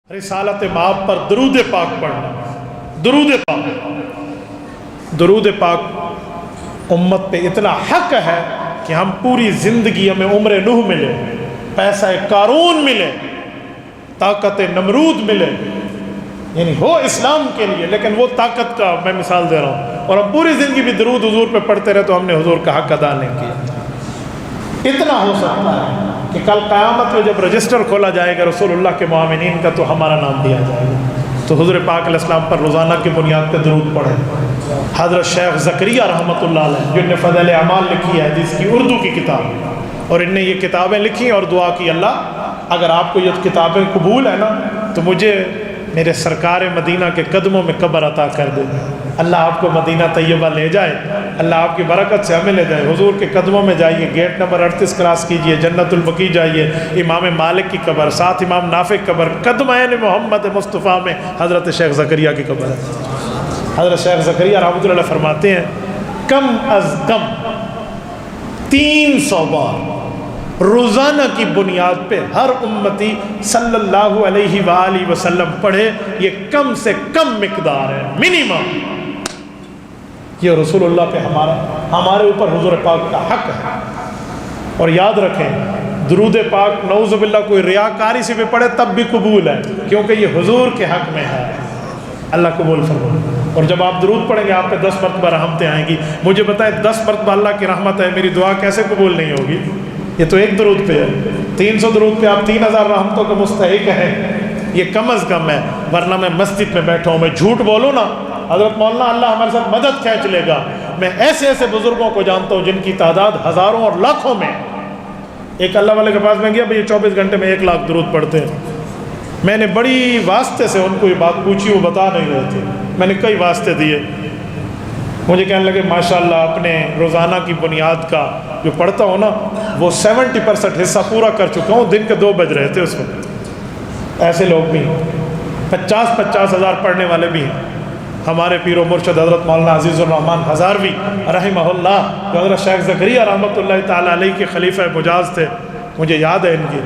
رسالت مآب پر درود پاک پڑھنا. درود پاک امت پہ اتنا حق ہے کہ ہم پوری زندگی ہمیں عمر نوح ملے، پیسہ قارون ملے، طاقت نمرود ملے، یعنی ہو اسلام کے لیے، لیکن وہ طاقت کا میں مثال دے رہا ہوں، اور ہم پوری زندگی بھی درود حضور پہ پڑھتے رہے تو ہم نے حضور کا حق ادا نہیں کیا. اتنا ہو سکتا ہے کہ کل قیامت میں جب رجسٹر کھولا جائے گا رسول اللہ کے معاونین کا تو ہمارا نام دیا جائے گا. تو حضور پاک علیہ السلام پر روزانہ کی بنیاد پہ درود پڑھیں. حضرت شیخ زکریا رحمۃ اللہ علیہ جن نے فضائل اعمال لکھی ہے جس کی اردو کی کتاب، اور ان نے یہ کتابیں لکھی اور دعا کی اللہ اگر آپ کو یہ کتابیں قبول ہے نا تو مجھے میرے سرکار مدینہ کے قدموں میں قبر عطا کر دے. اللہ آپ کو مدینہ طیبہ لے جائے، اللہ آپ کی برکت سے ہمیں لے جائے. حضور کے قدموں میں جائیے، گیٹ نمبر 38 کراس کیجئے، جنت البقیع جائیے، امام مالک کی قبر، ساتھ امام نافع کی قبر، قدمین محمد مصطفیٰ میں حضرت شیخ زکریا کی قبر ہے. حضرت شیخ زکریا رحمۃ اللہ فرماتے ہیں کم از کم 300 بار روزانہ کی بنیاد پہ ہر امتی صلی اللہ علیہ وآلہ وسلم پڑھے. یہ کم سے کم مقدار ہے، منیمم. یہ رسول اللہ پہ ہمارے اوپر حضور پاک کا حق ہے. اور یاد رکھیں درود پاک نعوذ باللہ کوئی ریاکاری سے بھی پڑھے تب بھی قبول ہے، کیونکہ یہ حضور کے حق میں ہے. اللہ قبول فرمائے. اور جب آپ درود پڑھیں گے آپ پہ 10 مرتبہ رحمتیں آئیں گی. مجھے بتائیں 10 مرتبہ اللہ کی رحمت ہے، میری دعا کیسے قبول نہیں ہوگی؟ یہ تو ایک درود پہ ہے. 300 درود پہ آپ 3000 رحمتوں کے مستحق ہیں. یہ کم از کم ہے، ورنہ میں مسجد میں بیٹھا ہوں، میں جھوٹ بولوں نا حضرت مولانا اللہ ہمارے ساتھ مدد کھینچ لے گا. میں ایسے ایسے بزرگوں کو جانتا ہوں جن کی تعداد ہزاروں اور لاکھوں میں. ایک اللہ والے کے پاس میں گیا، بھئی 24 گھنٹے میں 1 لاکھ درود پڑھتے ہیں. میں نے بڑی واسطے سے ان کو یہ بات پوچھی، وہ بتا نہیں رہے تھے. میں نے کئی واسطے دیے. مجھے کہنے لگے ماشاءاللہ اپنے روزانہ کی بنیاد کا جو پڑھتا ہوں نا وہ 70% حصہ پورا کر چکا ہوں. دن کے 2 بج رہے تھے اس وقت. ایسے لوگ بھی 50 ہزار پڑھنے والے بھی ہیں. ہمارے پیر و مرشد حضرت مولانا عزیز الرحمن ہزاروی رحمہ اللہ جو حضرت شیخ زکریا رحمۃ اللہ تعالیٰ علیہ کے خلیفہ مجاز تھے، مجھے یاد ہے ان کی.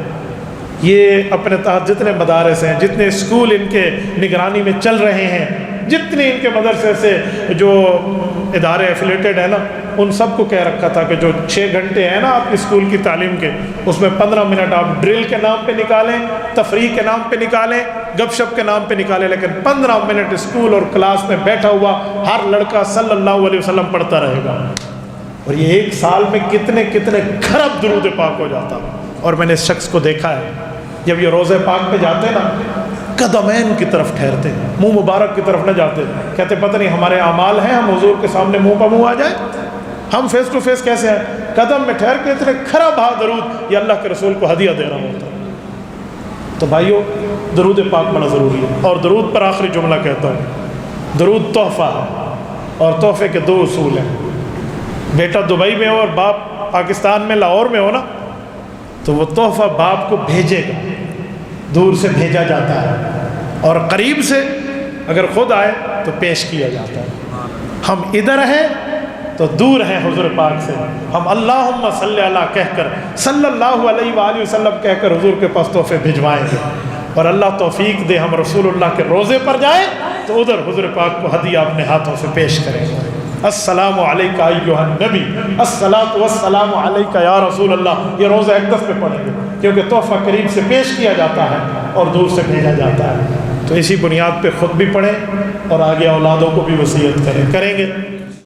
یہ اپنے تحت جتنے مدارس ہیں، جتنے اسکول ان کے نگرانی میں چل رہے ہیں، جتنے ان کے مدرسے سے جو ادارے ایفیلیٹڈ ہیں نا، ان سب کو کہہ رکھا تھا کہ جو 6 گھنٹے ہیں نا آپ کی اسکول کی تعلیم کے، اس میں 15 منٹ آپ ڈرل کے نام پہ نکالیں، تفریح کے نام پہ نکالیں، گپ شپ کے نام پہ نکالیں، لیکن 15 منٹ اسکول اور کلاس میں بیٹھا ہوا ہر لڑکا صلی اللہ علیہ وسلم پڑھتا رہے گا. اور یہ 1 سال میں کتنے کھرب درود پاک ہو جاتا. اور میں نے اس شخص کو دیکھا ہے جب یہ روضہ پاک پہ جاتے نا قدمین کی طرف ٹھہرتے، منہ مبارک کی طرف نہ جاتے. کہتے پتہ نہیں ہمارے اعمال ہیں ہم حضور کے سامنے منہ پہ منہ آ جائیں، ہم فیس ٹو فیس کیسے ہیں؟ قدم میں ٹھہر کے اتنے کھرا بہا درود یہ اللہ کے رسول کو ہدیہ دے رہا ہوتا. تو بھائیو درود پاک بڑا ضروری ہے. اور درود پر آخری جملہ کہتا ہوں، درود تحفہ ہے، اور تحفے کے 2 اصول ہیں. بیٹا دبئی میں ہو اور باپ پاکستان میں لاہور میں ہو نا تو وہ تحفہ باپ کو بھیجے گا، دور سے بھیجا جاتا ہے، اور قریب سے اگر خود آئے تو پیش کیا جاتا ہے. ہم ادھر ہیں تو دور ہیں حضور پاک سے، ہم اللہم صلی اللہ کہہ کر صلی اللہ علیہ وآلہ وسلم کہہ کر حضور کے پاس تحفے بھجوائیں گے. اور اللہ توفیق دے ہم رسول اللہ کے روزے پر جائیں تو ادھر حضور پاک کو ہدیہ اپنے ہاتھوں سے پیش کریں گے. السلام علیکہ ایھا النبی، الصلاۃ والسلام علیکہ یا رسول اللہ. یہ روزہ اقدس پہ پڑھیں گے کیونکہ تحفہ قریب سے پیش کیا جاتا ہے اور دور سے بھیجا جاتا ہے. تو اسی بنیاد پہ خود بھی پڑھیں اور آگے اولادوں کو بھی وصیت کریں گے.